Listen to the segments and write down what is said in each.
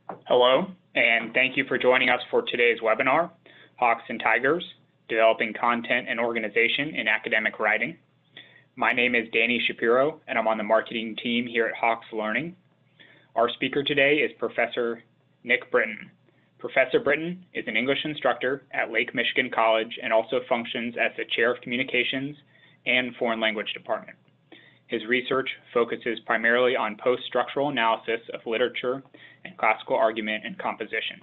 Hello, and thank you for joining us for today's webinar, Hawks and Tigers, Developing Content and Organization in Academic Writing. My name is Danny Shapiro, and I'm on the marketing team here at Hawks Learning. Our speaker today is Professor Nick Brittin. Professor Brittin is an English instructor at Lake Michigan College and also functions as the Chair of Communications and Foreign Language Department. His research focuses primarily on post-structural analysis of literature and classical argument and composition.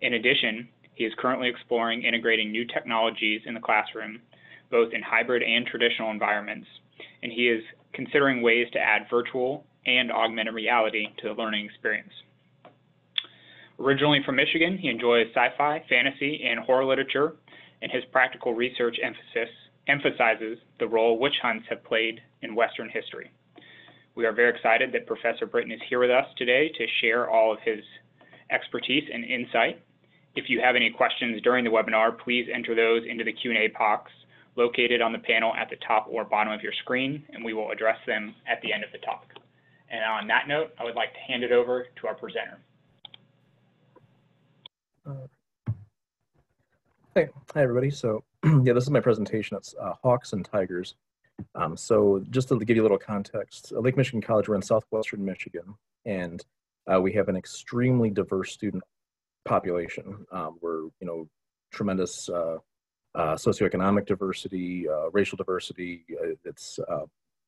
In addition, he is currently exploring integrating new technologies in the classroom, both in hybrid and traditional environments, and he is considering ways to add virtual and augmented reality to the learning experience. Originally from Michigan, he enjoys sci-fi, fantasy, and horror literature, and his practical research emphasizes the role witch hunts have played in Western history. We are very excited that Professor Brittin is here with us today to share all of his expertise and insight. If you have any questions during the webinar, please enter those into the Q&A box located on the panel at the top or bottom of your screen, and we will address them at the end of the talk. And on that note, I would like to hand it over to our presenter. Hey, hi everybody. So yeah, this is my presentation. It's Hawks and Tigers. So just to give you a little context, Lake Michigan College, we're in southwestern Michigan, and we have an extremely diverse student population. We're, tremendous socioeconomic diversity, racial diversity. It's,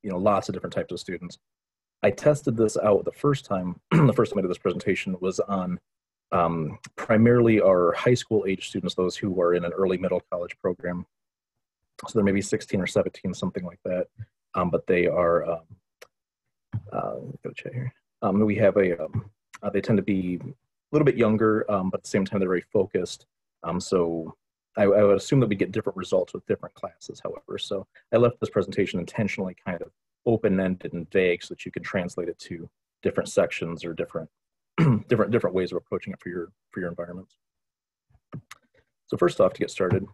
lots of different types of students. I tested this out the first time I did this presentation was on primarily our high school age students, those who are in an early middle college program. So they're maybe 16 or 17, something like that. But they are, go check here. We have they tend to be a little bit younger, but at the same time, they're very focused. So I would assume that we get different results with different classes, however. So I left this presentation intentionally kind of open-ended and vague so that you can translate it to different sections or different different ways of approaching it for your environments. So first off, to get started,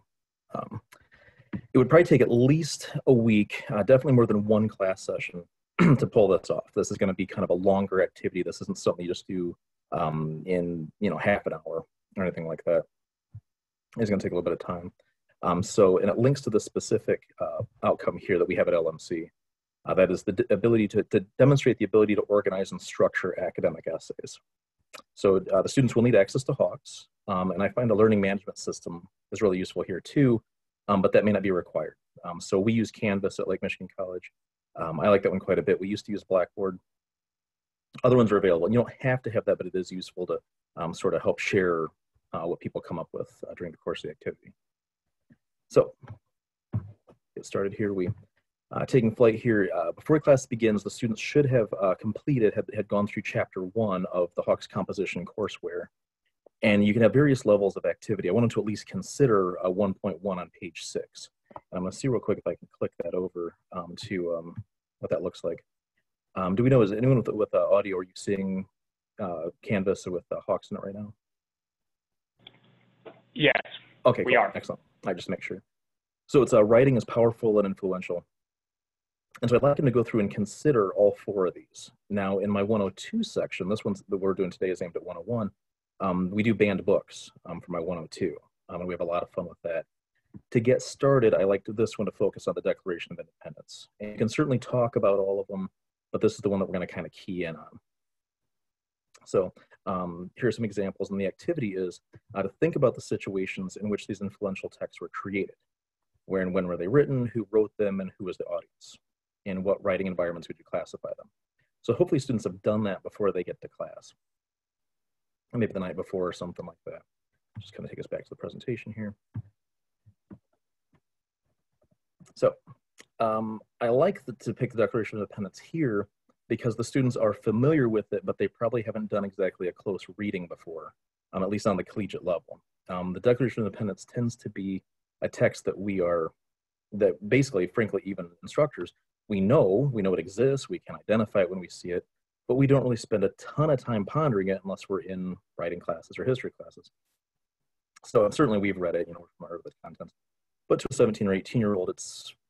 it would probably take at least a week, definitely more than one class session to pull this off. This is going to be kind of a longer activity. This isn't something you just do in half an hour or anything like that. It's going to take a little bit of time. And it links to the specific outcome here that we have at LMC. That is the ability to demonstrate the ability to organize and structure academic essays. So the students will need access to Hawks, and I find a learning management system is really useful here too, but that may not be required. So we use Canvas at Lake Michigan College. I like that one quite a bit. We used to use Blackboard. Other ones are available, and you don't have to have that, but it is useful to sort of help share what people come up with during the course of the activity. So get started here. Taking flight here, before class begins, the students should have had gone through chapter 1 of the Hawks composition courseware. And you can have various levels of activity. I wanted to at least consider 1.1 on page 6. And I'm going to see real quick if I can click that over to what that looks like. Do we know, is anyone with audio, are you seeing Canvas or with Hawks in it right now? Yes, okay, we cool. are. Excellent. I just make sure. So it's writing is powerful and influential. And so I'd like them to go through and consider all 4 of these. Now, in my 102 section, this one that we're doing today is aimed at 101. We do banned books for my 102, and we have a lot of fun with that. To get started, I like this one to focus on the Declaration of Independence. And you can certainly talk about all of them, but this is the one that we're going to kind of key in on. So here are some examples, and the activity is to think about the situations in which these influential texts were created. Where and when were they written, who wrote them, and who was the audience? In what writing environments would you classify them? So hopefully students have done that before they get to class. Or maybe the night before or something like that. Just kind of take us back to the presentation here. So I like to pick the Declaration of Independence here because the students are familiar with it, but they probably haven't done exactly a close reading before, at least on the collegiate level. The Declaration of Independence tends to be a text that basically, frankly, even instructors, we know it exists, we can identify it when we see it, but we don't really spend a ton of time pondering it unless we're in writing classes or history classes. So certainly we've read it, we're familiar with the content. But to a 17 or 18-year-old,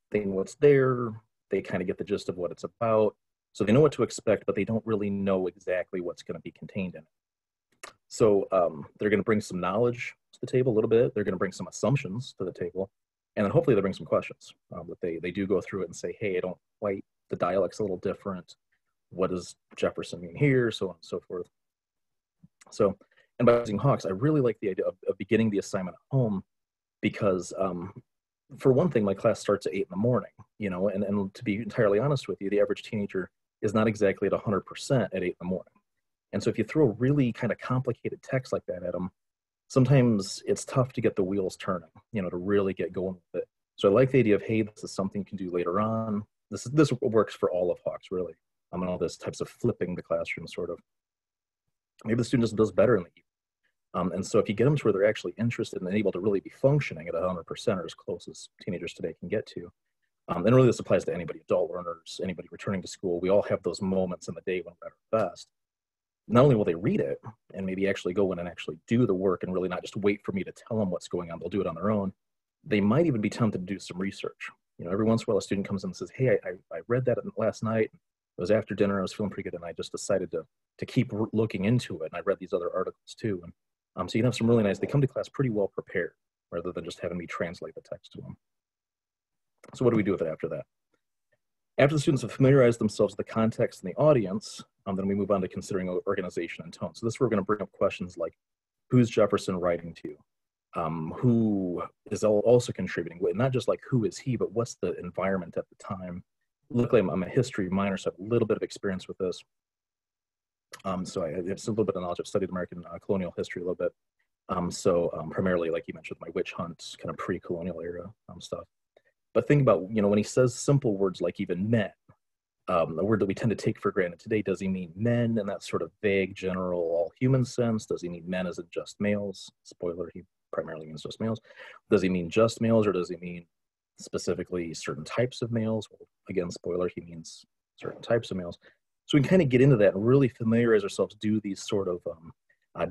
they know what's there, they kind of get the gist of what it's about, so they know what to expect, but they don't really know exactly what's going to be contained in it. So they're going to bring some knowledge to the table a little bit. They're going to bring some assumptions to the table. And then hopefully they'll bring some questions that they do go through it and say, hey, I don't quite, the dialect's a little different. What does Jefferson mean here? So on and so forth. So, and by using Hawks, I really like the idea of beginning the assignment at home because for one thing, my class starts at 8 in the morning, you know, and to be entirely honest with you, the average teenager is not exactly at 100% at 8 in the morning. And so if you throw really kind of complicated text like that at them, sometimes it's tough to get the wheels turning, you know, to really get going with it. So I like the idea of, hey, this is something you can do later on. This works for all of Hawks, really. And all this types of flipping the classroom, sort of. Maybe the student does better in the evening. And so if you get them to where they're actually interested and able to really be functioning at 100% or as close as teenagers today can get to, and really this applies to anybody, adult learners, anybody returning to school. We all have those moments in the day when we're at our best. Not only will they read it and maybe actually go in and actually do the work and really not just wait for me to tell them what's going on, they'll do it on their own. They might even be tempted to do some research. You know, every once in a while a student comes in and says, hey, I read that last night. It was after dinner, I was feeling pretty good, and I just decided to keep looking into it. And I read these other articles too. And so you can have some really nice, they come to class pretty well prepared rather than just having me translate the text to them. So what do we do with it after that? After the students have familiarized themselves with the context and the audience, then we move on to considering organization and tone. So this is where we're going to bring up questions like, who's Jefferson writing to? Who is also contributing? Not just like who is he, but what's the environment at the time? Luckily, I'm a history minor, so I have a little bit of experience with this. So I have a little bit of knowledge. I've studied American colonial history a little bit. Primarily, like you mentioned, my witch hunt, kind of pre-colonial era stuff. But think about, you know, when he says simple words like even men, a word that we tend to take for granted today, does he mean men in that sort of vague, general, all human sense? Does he mean men as in just males? Spoiler, he primarily means just males. Does he mean just males, or does he mean specifically certain types of males? Well, again, spoiler, he means certain types of males. So we can kind of get into that and really familiarize ourselves, do these sort of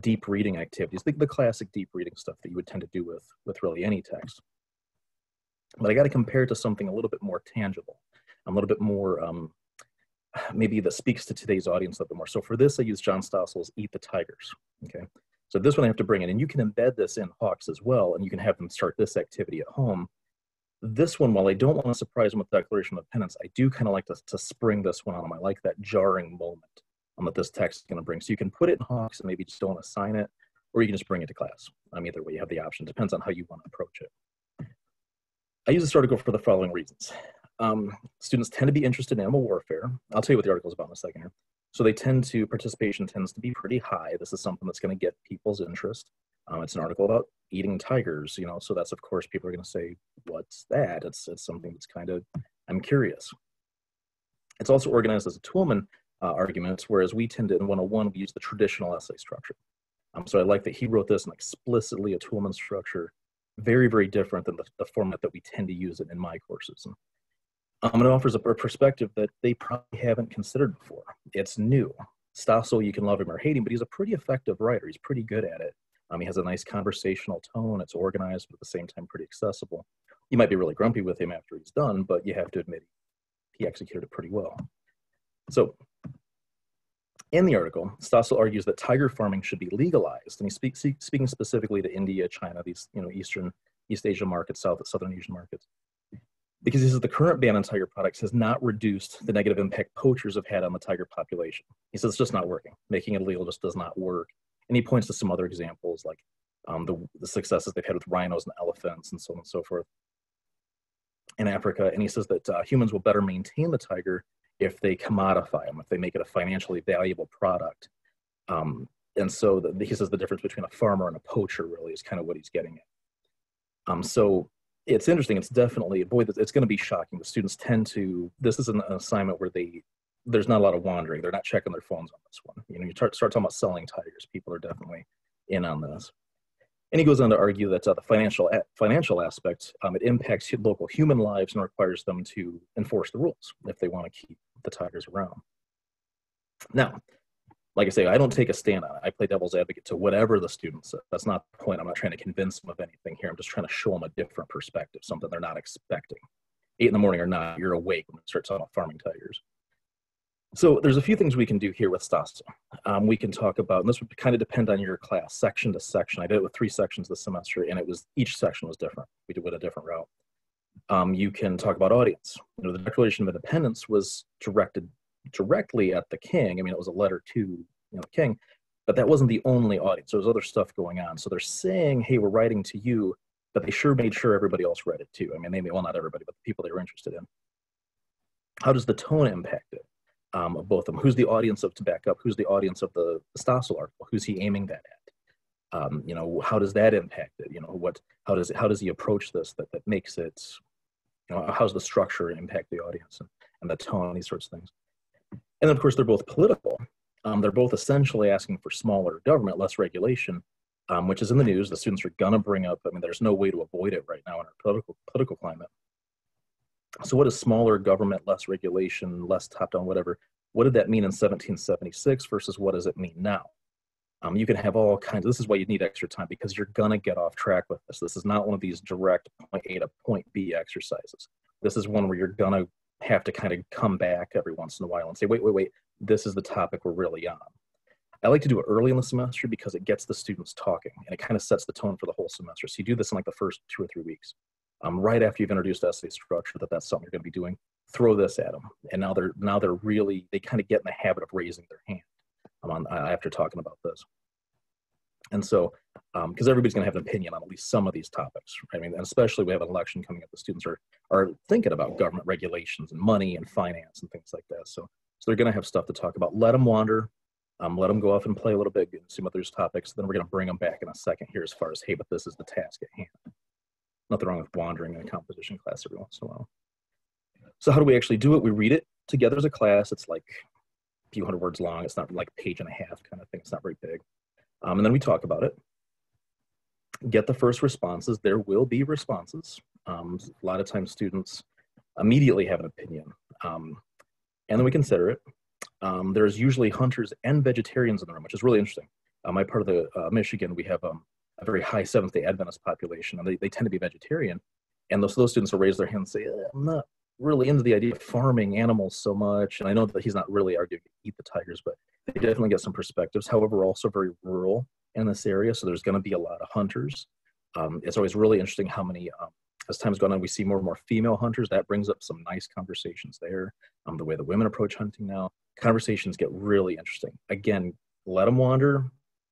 deep reading activities, the classic deep reading stuff that you would tend to do with really any text. But I got to compare it to something a little bit more tangible, a little bit more maybe that speaks to today's audience a little bit more. So for this, I use John Stossel's Eat the Tigers, okay? So this one I have to bring in, and you can embed this in Hawks as well, and you can have them start this activity at home. This one, while I don't want to surprise them with Declaration of Independence, I do kind of like to spring this one on them. I like that jarring moment that this text is going to bring. So you can put it in Hawks and maybe just don't assign it, or you can just bring it to class. Either way, you have the option. Depends on how you want to approach it. I use this article for the following reasons. Students tend to be interested in animal warfare. I'll tell you what the article is about in a second here. So participation tends to be pretty high. This is something that's going to get people's interest. It's an article about eating tigers, you know, so that's, of course, people are going to say, what's that? It's something that's kind of, I'm curious. It's also organized as a Toolman argument, whereas we tend to, in 101, we use the traditional essay structure. So I like that he wrote this in explicitly a Toolman structure, very, very different than the format that we tend to use it in my courses. And it offers a perspective that they probably haven't considered before. It's new. Stossel, you can love him or hate him, but he's a pretty effective writer. He's pretty good at it. He has a nice conversational tone. It's organized, but at the same time, pretty accessible. You might be really grumpy with him after he's done, but you have to admit he executed it pretty well. So in the article, Stossel argues that tiger farming should be legalized, and he's speaking specifically to India, China, these East Asia markets, Southern Asian markets, because he says the current ban on tiger products has not reduced the negative impact poachers have had on the tiger population. He says it's just not working. Making it illegal just does not work. And he points to some other examples like the successes they've had with rhinos and elephants and so on and so forth in Africa. And he says that humans will better maintain the tiger if they commodify them, if they make it a financially valuable product. And so he says the difference between a farmer and a poacher really is kind of what he's getting at. So it's interesting. It's definitely, boy, it's going to be shocking. The students tend to, this is an assignment where there's not a lot of wandering. They're not checking their phones on this one. You know, you start talking about selling tigers. People are definitely in on this. And he goes on to argue that the financial aspect, it impacts local human lives and requires them to enforce the rules if they want to keep the tigers around. Now, like I say, I don't take a stand on it. I play devil's advocate to whatever the students say. That's not the point. I'm not trying to convince them of anything here. I'm just trying to show them a different perspective, something they're not expecting. 8 in the morning or not, you're awake when you start talking about farming tigers. So there's a few things we can do here with Stasa. We can talk about, and this would kind of depend on your class, section to section. I did it with 3 sections this semester, and each section was different. We did it a different route. You can talk about audience. The Declaration of Independence was directed directly at the king. I mean, it was a letter to the king, but that wasn't the only audience. There was other stuff going on. So they're saying, hey, we're writing to you, but they sure made sure everybody else read it too. I mean, well, not everybody, but the people they were interested in. How does the tone impact it? Of both of them. Who's the audience of, to back up, who's the audience of the Stossel article? Who's he aiming that at? How does that impact it? How does he approach this that makes it, how's the structure impact the audience and the tone, these sorts of things. And then, of course, they're both political. They're both essentially asking for smaller government, less regulation, which is in the news. The students are gonna bring up, I mean, there's no way to avoid it right now in our political climate. So what is smaller government, less regulation, less top-down, whatever? What did that mean in 1776 versus what does it mean now? You can have all kinds. This is why you need extra time, because you're going to get off track with this. This is not one of these direct point A to point B exercises. This is one where you're going to have to kind of come back every once in a while and say, wait, this is the topic we're really on. I like to do it early in the semester because it gets the students talking and it kind of sets the tone for the whole semester. So you do this in like the first 2 or 3 weeks. Right after you've introduced essay structure, that's something you're going to be doing, throw this at them. And now they're really, they kind of get in the habit of raising their hand after talking about this. And so, because everybody's going to have an opinion on at least some of these topics. I mean, and especially we have an election coming up, the students are thinking about government regulations and money and finance and things like that. So they're going to have stuff to talk about. Let them wander. Let them go off and play a little bit and see what there's topics. Then we're going to bring them back in a second here as far as, hey, but this is the task at hand. Nothing wrong with wandering in a composition class every once in a while. So how do we actually do it? We read it together as a class. It's like a few hundred words long. It's not like a page and a half kind of thing. It's not very big. And then we talk about it. Get the first responses. There will be responses. A lot of times students immediately have an opinion. And then we consider it. There's usually hunters and vegetarians in the room, which is really interesting. My part of the Michigan, we have a very high Seventh-day Adventist population, and they tend to be vegetarian. And those students will raise their hand and say, I'm not really into the idea of farming animals so much. And I know that he's not really arguing to eat the tigers, but they definitely get some perspectives. However, we're also very rural in this area, so there's going to be a lot of hunters. It's always really interesting how many, as time's gone on, we see more and more female hunters. That brings up some nice conversations there. The way the women approach hunting now, conversations get really interesting. Again, let them wander,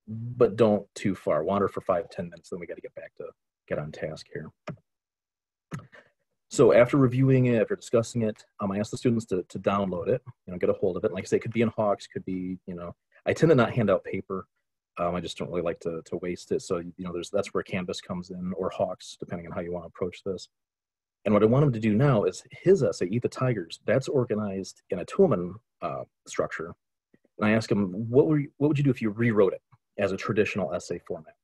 but don't too far. Wander for 5-10 minutes, then we got to get on task here. So after reviewing it, after discussing it, I asked the students to download it, get a hold of it. Like I say, it could be in Hawks, could be, I tend to not hand out paper. I just don't really like to waste it. So, that's where Canvas comes in, or Hawks, depending on how you want to approach this. And what I want him to do now is his essay, Eat the Tigers, that's organized in a Toolman structure. And I asked him, what would you do if you rewrote it as a traditional essay format?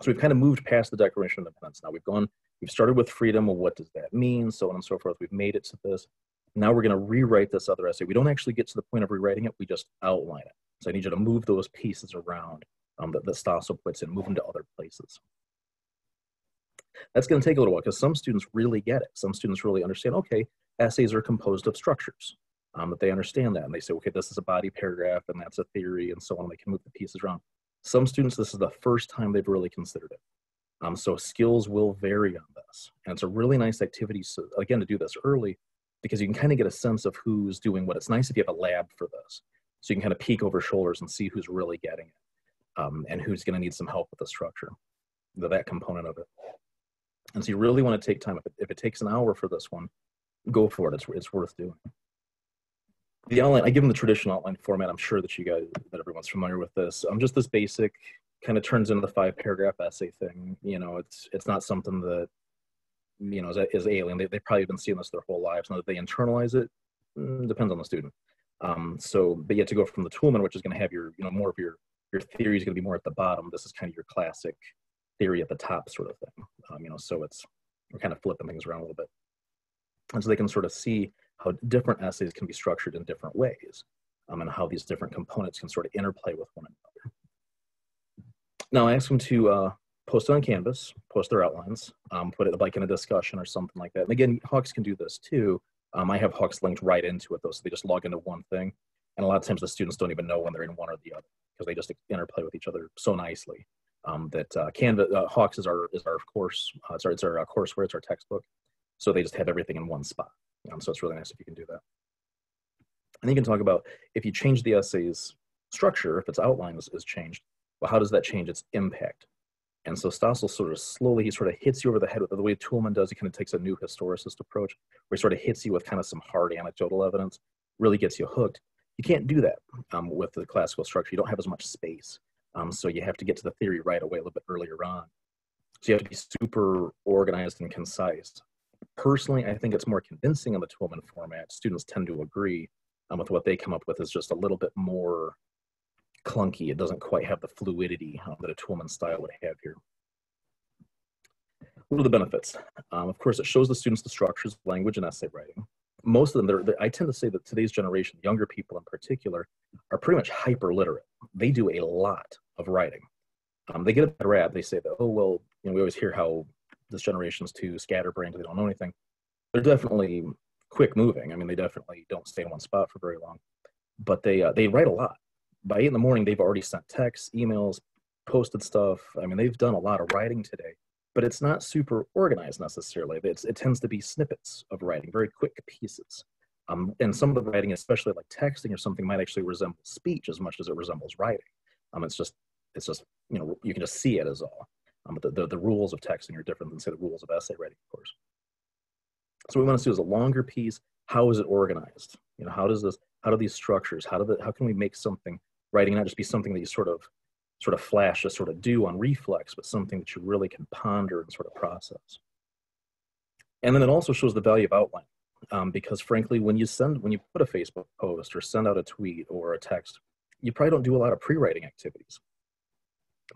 So we've kind of moved past the Declaration of Independence. Now we've started with freedom. Well, what does that mean? So on and so forth. We've made it to this. Now we're going to rewrite this other essay. We don't actually get to the point of rewriting it. We just outline it. So I need you to move those pieces around that Stossel puts in, move them to other places. That's going to take a little while because some students really get it. Some students really understand, okay, essays are composed of structures, that they understand that. And they say, okay, this is a body paragraph and that's a theory and so on. They can move the pieces around. Some students, this is the first time they've really considered it. So skills will vary on this. And it's a really nice activity, so again, to do this early, because you can kind of get a sense of who's doing what. It's nice if you have a lab for this. So you can kind of peek over shoulders and see who's really getting it, and who's going to need some help with the structure, that component of it. And so you really want to take time. If it takes an hour for this one, go for it. It's worth doing. The outline, I give them the traditional outline format. I'm sure that that everyone's familiar with this. Just this basic, kind of turns into the 5-paragraph essay thing. It's not something that, is alien. They've probably been seeing this their whole lives. Now that they internalize it, depends on the student. But you have to go from the Toolman, which is going to have your, more of your theory is going to be more at the bottom. This is kind of your classic theory at the top sort of thing. So we're kind of flipping things around a little bit. And so they can sort of see how different essays can be structured in different ways, and how these different components can sort of interplay with one another. Now I ask them to post it on Canvas, post their outlines, put it like in a discussion or something like that. And again, Hawks can do this too, I have Hawks linked right into it though, so they just log into one thing. And a lot of times the students don't even know when they're in one or the other because they just interplay with each other so nicely. That Canva Hawks is our course. It's our courseware. It's our textbook. So they just have everything in one spot. So it's really nice if you can do that. And you can talk about if you change the essay's structure, if its outline is changed, well, how does that change its impact? And so Stossel sort of hits you over the head with the way Toulmin does. He kind of takes a new historicist approach where he sort of hits you with kind of some hard anecdotal evidence, really gets you hooked. You can't do that with the classical structure. You don't have as much space. So you have to get to the theory right away a little bit earlier on. So you have to be super organized and concise. Personally, I think it's more convincing in the Toulmin format. Students tend to agree with what they come up with is just a little bit more clunky. It doesn't quite have the fluidity that a Toulmin style would have here. What are the benefits? Of course, it shows the students the structures of language and essay writing. Most of them, I tend to say that today's generation, younger people in particular, are pretty much hyper literate. They do a lot of writing. They get a bad rap. They say that, oh, well, we always hear how this generation's too scatterbrained, they don't know anything. They're definitely quick moving. I mean, they definitely don't stay in one spot for very long, but they write a lot. By 8 in the morning, they've already sent texts, emails, posted stuff. I mean, they've done a lot of writing today, but it's not super organized necessarily. It tends to be snippets of writing, very quick pieces. And some of the writing, especially like texting or something, might actually resemble speech as much as it resembles writing. It's just you can just see it as all. But the rules of texting are different than, say, the rules of essay writing, of course. So what we want to see is a longer piece. How is it organized? How do these structures, how can we make something writing not just be something that you sort of flash, just sort of do on reflex, but something that you really can ponder and sort of process. And then it also shows the value of outline, because frankly, when you put a Facebook post or send out a tweet or a text, you probably don't do a lot of pre-writing activities.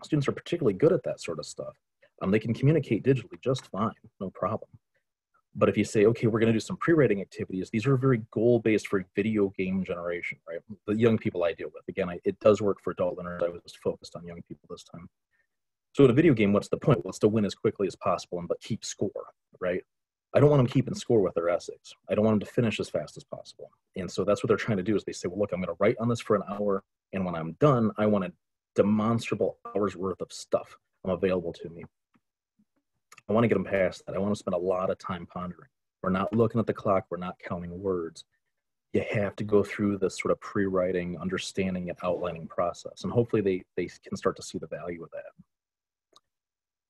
Students are particularly good at that sort of stuff. They can communicate digitally just fine, no problem. But if you say, okay, we're going to do some pre-writing activities, these are very goal-based for video game generation, right? The young people I deal with. Again, it does work for adult learners. I was just focused on young people this time. So in a video game, what's the point? Well, it's to win as quickly as possible, but keep score, right? I don't want them keeping score with their essays. I don't want them to finish as fast as possible. And so that's what they're trying to do is they say, well, look, I'm going to write on this for an hour, and when I'm done, I want a demonstrable hours worth of stuff available to me. I want to get them past that. I want to spend a lot of time pondering. We're not looking at the clock. We're not counting words. You have to go through this sort of pre-writing, understanding, and outlining process. And hopefully they can start to see the value of that.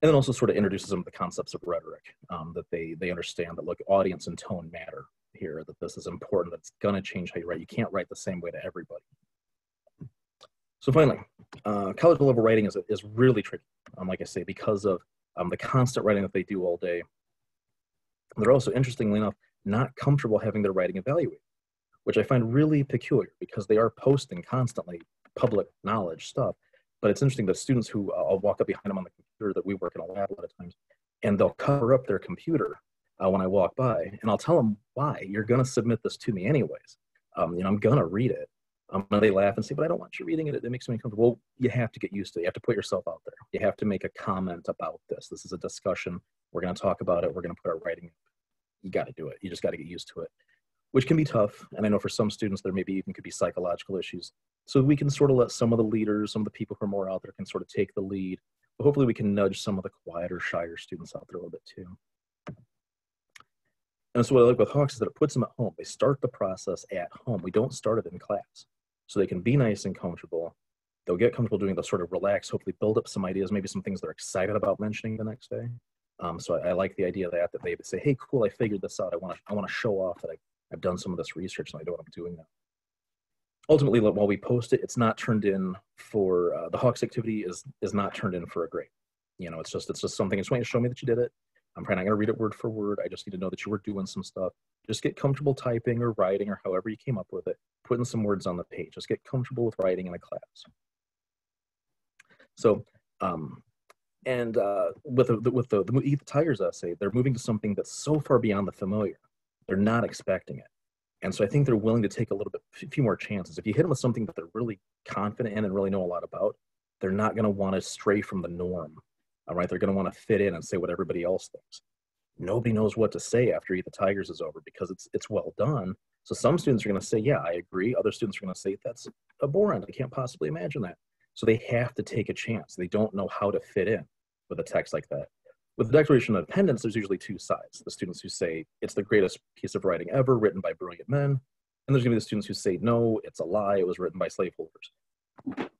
And then also sort of introduces them to the concepts of rhetoric, that they understand that, look, audience and tone matter here, that this is important, that it's going to change how you write. You can't write the same way to everybody. So finally, college level writing is really tricky, like I say, because of the constant writing that they do all day. They're also, interestingly enough, not comfortable having their writing evaluated, which I find really peculiar because they are posting constantly public knowledge stuff. But it's interesting that students who I'll walk up behind them on the computer that we work in a lab a lot of times, and they'll cover up their computer when I walk by, and I'll tell them, why? You're going to submit this to me anyways. I'm going to read it. And they laugh and say, but I don't want you reading it. It makes me uncomfortable. Well, you have to get used to it. You have to put yourself out there. You have to make a comment about this. This is a discussion. We're going to talk about it. We're going to put our writing. You got to do it. You just got to get used to it, which can be tough. And I know for some students, there maybe even could be psychological issues. So we can sort of let some of the leaders, some of the people who are more out there can sort of take the lead. But hopefully we can nudge some of the quieter, shyer students out there a little bit too. And so what I like with Hawks is that it puts them at home. They start the process at home. We don't start it in class. So they can be nice and comfortable. They'll get comfortable doing the sort of relax, hopefully build up some ideas, maybe some things they're excited about mentioning the next day. So I like the idea that they say, hey, cool, I figured this out. I want to show off that I've done some of this research and I know what I'm doing now. Ultimately, while we post it, it's not turned in for, the Hawks activity is not turned in for a grade. It's just something, it's going to show me that you did it. I'm probably not going to read it word for word. I just need to know that you were doing some stuff. Just get comfortable typing or writing or however you came up with it, putting some words on the page. Just get comfortable with writing in a class. So, with the Eat the Tigers essay, they're moving to something that's so far beyond the familiar. They're not expecting it. And so I think they're willing to take a few more chances. If you hit them with something that they're really confident in and really know a lot about, they're not going to want to stray from the norm. All right, they're going to want to fit in and say what everybody else thinks. nobody knows what to say after Eat the Tigers is over because it's well done. So some students are going to say, yeah, I agree. Other students are going to say, that's abhorrent. I can't possibly imagine that. So they have to take a chance. They don't know how to fit in with a text like that. With the Declaration of Independence, there's usually two sides. The students who say it's the greatest piece of writing ever, written by brilliant men. And there's going to be the students who say, no, it's a lie. It was written by slaveholders.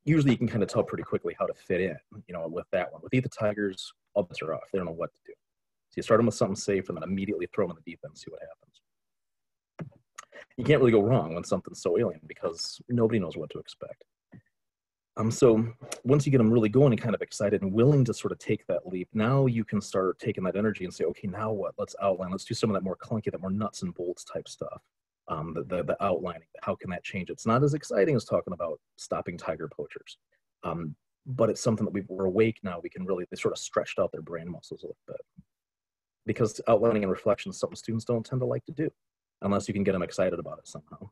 Usually you can kind of tell pretty quickly how to fit in, with that one. With Eat the Tigers, all bets are off. They don't know what to do. So you start them with something safe and then immediately throw them in the deep end and see what happens. You can't really go wrong when something's so alien because nobody knows what to expect. So once you get them really going and kind of excited and willing to sort of take that leap, now you can start taking that energy and say, okay, now what? Let's outline. Let's do some of that more clunky, that more nuts and bolts type stuff. The outlining, how can that change? It's not as exciting as talking about stopping tiger poachers, but it's something that we're awake now. We can really, they sort of stretched out their brain muscles a little bit because outlining and reflection is something students don't tend to like to do unless you can get them excited about it somehow.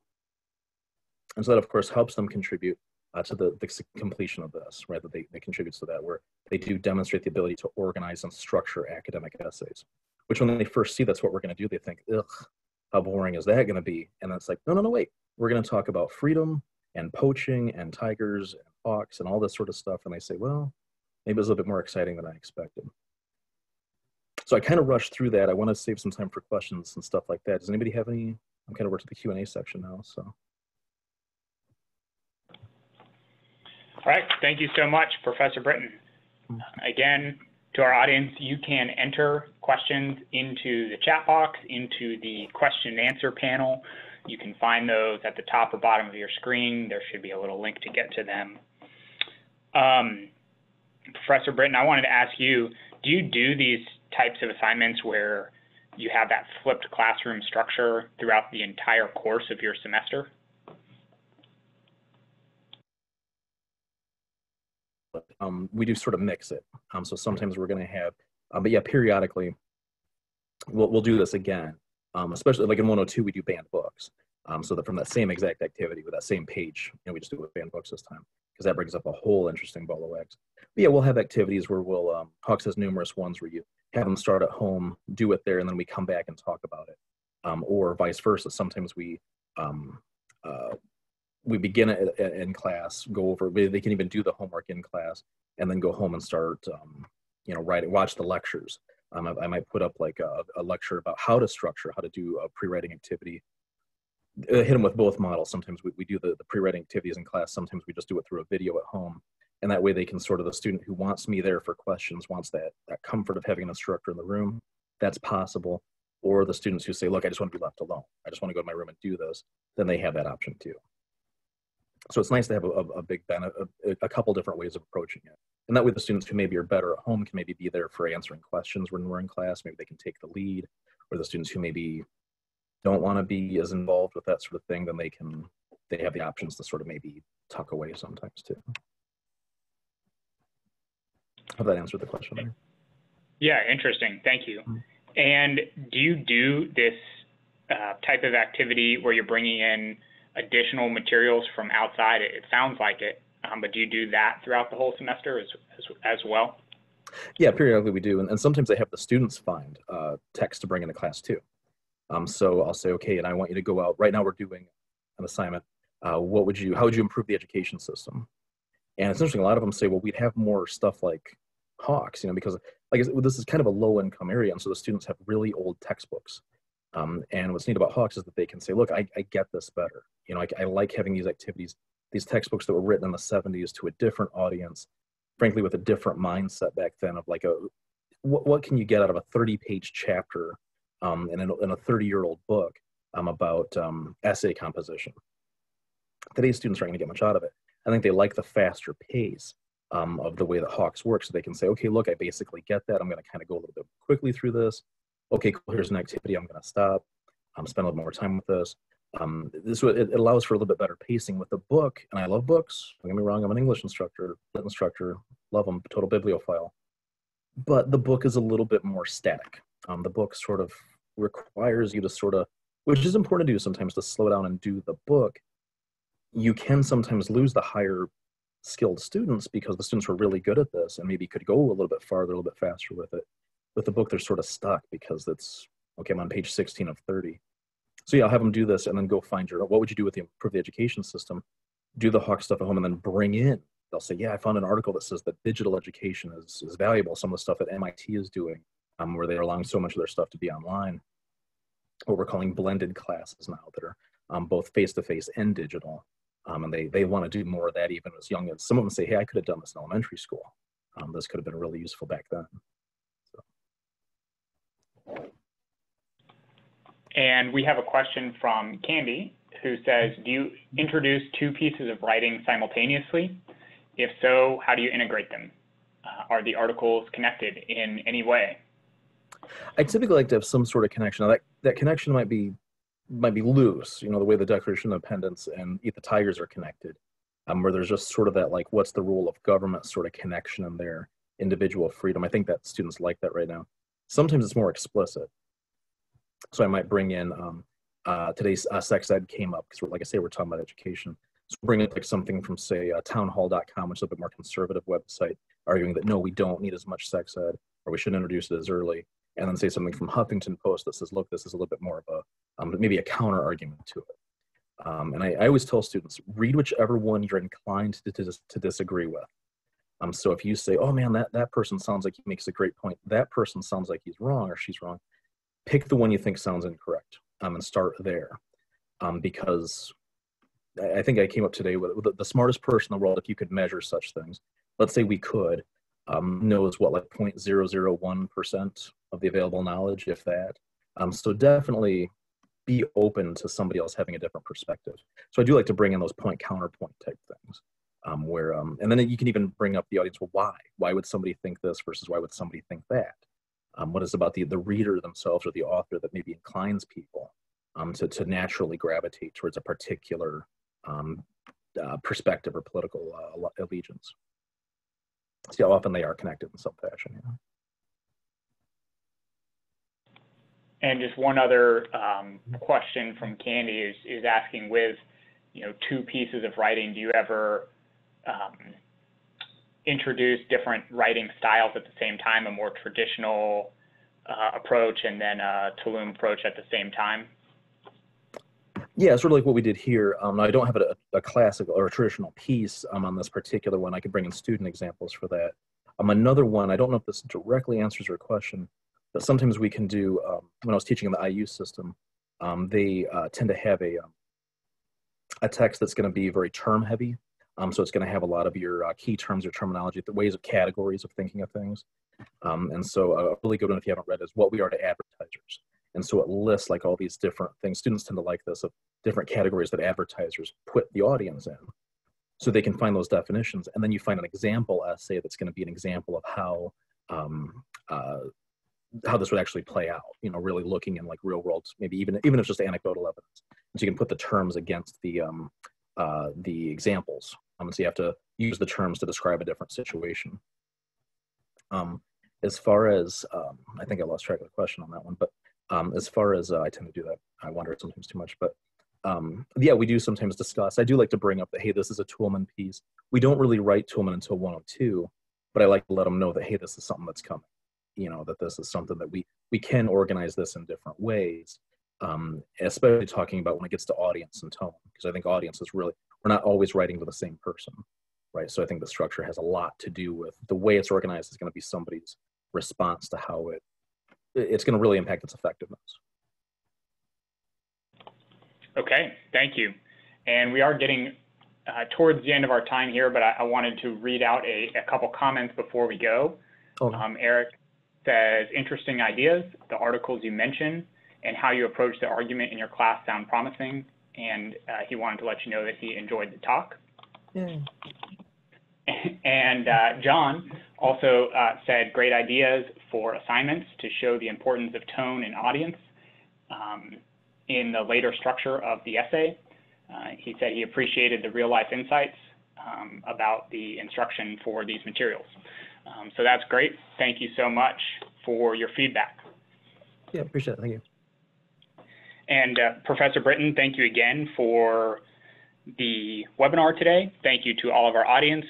And so that, of course, helps them contribute to the completion of this, right? That they contribute to that, where they do demonstrate the ability to organize and structure academic essays, which when they first see that's what we're going to do, they think, ugh, how boring is that going to be? And it's like, no, wait. We're going to talk about freedom and poaching and tigers and hawks and all this sort of stuff. And they say, well, maybe it was a little bit more exciting than I expected. So I kind of rushed through that. I want to save some time for questions and stuff like that. Does anybody have any? I'm kind of working to the Q&A section now, so. All right, thank you so much, Professor Brittin. Again, to our audience, you can enter questions into the chat box, into the question and answer panel. You can find those at the top or bottom of your screen. There should be a little link to get to them. Professor Brittin, I wanted to ask you, do you do these types of assignments where you have that flipped classroom structure throughout the entire course of your semester? We do sort of mix it. So sometimes we're going to have, but yeah, periodically we'll do this again. Especially like in 102, we do banned books. So that from that same exact activity with that same page, we just do it with banned books this time because that brings up a whole interesting ball of wax. But yeah, we'll have activities where we'll, Hawks has numerous ones where you have them start at home, do it there, and then we come back and talk about it. Or vice versa. Sometimes we begin it in class, go over, they can even do the homework in class and then go home and start, writing, watch the lectures. I might put up like a lecture about how to structure, how to do a pre-writing activity. Hit them with both models. Sometimes we do the pre-writing activities in class. Sometimes we just do it through a video at home. And that way they can sort of, the student who wants me there for questions, wants that comfort of having an instructor in the room, that's possible. Or the students who say, look, I just want to be left alone. I just want to go to my room and do this. Then they have that option too. So it's nice to have a big benefit, a couple different ways of approaching it. And that way the students who maybe are better at home can maybe be there for answering questions when we're in class. Maybe they can take the lead. Or the students who maybe don't want to be as involved with that sort of thing, then they have the options to sort of maybe tuck away sometimes too. Hope that answered the question there. Yeah, interesting. Thank you. And do you do this type of activity where you're bringing in additional materials from outside? It sounds like it, but do you do that throughout the whole semester as well? Yeah, periodically we do. And sometimes I have the students find text to bring into class too. So I'll say, okay, and I want you to go out. Right now we're doing an assignment. How would you improve the education system? And it's interesting, a lot of them say, well, we'd have more stuff like Hawks, because like this is kind of a low income area. And so the students have really old textbooks. And what's neat about Hawks is that they can say, look, I get this better. I like having these activities, these textbooks that were written in the 70s to a different audience, frankly, with a different mindset back then of like what can you get out of a 30-page chapter in a 30-year-old book about essay composition. Today's students aren't going to get much out of it. I think they like the faster pace of the way that Hawks works, so they can say, okay, look, I basically get that. I'm going to kind of go a little bit quickly through this. Okay, cool, here's an activity. I'm going to stop. Spend a little more time with this. It allows for a little bit better pacing with the book, and I love books. Don't get me wrong, I'm an English instructor, lit instructor, love them, total bibliophile. But the book is a little bit more static. The book sort of requires you to sort of, which is important to do sometimes, to slow down and do the book. You can sometimes lose the higher skilled students because the students were really good at this and maybe could go a little bit farther, a little bit faster with it. With the book, they're sort of stuck because it's, okay, I'm on page 16 of 30. So yeah, I'll have them do this and then go find what would you do with the improve the education system? Do the Hawk stuff at home and then bring in, they'll say, yeah, I found an article that says that digital education is valuable. Some of the stuff that MIT is doing, where they're allowing so much of their stuff to be online, what we're calling blended classes now that are both face-to-face and digital. And they want to do more of that even as young as, some of them say, hey, I could have done this in elementary school. This could have been really useful back then. So. And we have a question from Candy, who says, do you introduce two pieces of writing simultaneously? If so, how do you integrate them? Are the articles connected in any way? I typically like to have some sort of connection. Now that connection might be loose, the way the Declaration of Independence and Eat the Tigers are connected, where there's just sort of that, like, what's the role of government sort of connection in their individual freedom. I think that students like that right now. Sometimes it's more explicit. So I might bring in, today's sex ed came up, because like I say, we're talking about education. So bring in like something from, say, townhall.com, which is a bit more conservative website, arguing that no, we don't need as much sex ed, or we shouldn't introduce it as early. And then say something from Huffington Post that says, look, this is a little bit more of a, maybe a counter argument to it. And I always tell students, read whichever one you're inclined to disagree with. So if you say, oh man, that person sounds like he makes a great point, that person sounds like he's wrong or she's wrong, pick the one you think sounds incorrect, and start there. Because I think I came up today with the smartest person in the world, if you could measure such things, let's say we could, knows what, like 0.001% of the available knowledge, if that. So definitely be open to somebody else having a different perspective. So I do like to bring in those point counterpoint type things, where and then you can even bring up the audience. Well, why would somebody think this versus why would somebody think that? What is about the reader themselves or the author that maybe inclines people to naturally gravitate towards a particular perspective or political allegiance? See how often they are connected in some fashion. And just one other question from Candy is asking, with two pieces of writing, do you ever introduce different writing styles at the same time, a more traditional approach and then a Tulum approach at the same time? Yeah, sort of like what we did here. I don't have a classical or a traditional piece on this particular one. I could bring in student examples for that. Another one, I don't know if this directly answers your question, but sometimes we can do, when I was teaching in the IU system, they tend to have a text that's going to be very term heavy. So it's going to have a lot of your key terms or terminology, the ways of categories of thinking of things. And so a really good one, if you haven't read, is What We Are to Advertisers. And so it lists like all these different things. Students tend to like this, of different categories that advertisers put the audience in, so they can find those definitions. And then you find an example essay that's going to be an example of how this would actually play out, really looking in like real world, maybe even if it's just anecdotal evidence. So you can put the terms against the examples. So you have to use the terms to describe a different situation. As far as, I think I lost track of the question on that one, but as far as, I tend to do that, I wonder sometimes too much, but yeah, we do sometimes discuss. I do like to bring up that, hey, this is a Toolman piece. We don't really write Toolman until 102, but I like to let them know that, hey, this is something that's coming. That this is something that we can organize this in different ways, especially talking about when it gets to audience and tone, because I think audience is really, we're not always writing to the same person, right? So I think the structure has a lot to do with the way it's organized is going to be somebody's response to how it's going to really impact its effectiveness. Okay, thank you. And we are getting towards the end of our time here, but I wanted to read out a couple comments before we go. Okay. Eric says, interesting ideas, the articles you mentioned, and how you approach the argument in your class sound promising. And he wanted to let you know that he enjoyed the talk. Yay. And John also said, great ideas for assignments to show the importance of tone and audience in the later structure of the essay. He said he appreciated the real-life insights about the instruction for these materials. So that's great. Thank you so much for your feedback. Yeah, appreciate it. Thank you. And Professor Brittin, thank you again for the webinar today. Thank you to all of our audience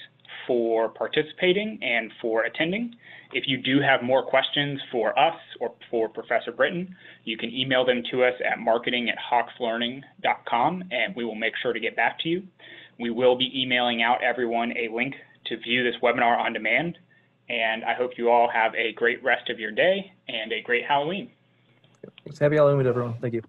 for participating and for attending. If you do have more questions for us or for Professor Brittin, you can email them to us at marketing@hawkslearning.com, and we will make sure to get back to you. We will be emailing out everyone a link to view this webinar on demand, and I hope you all have a great rest of your day and a great Halloween. Happy Halloween, everyone. Thank you.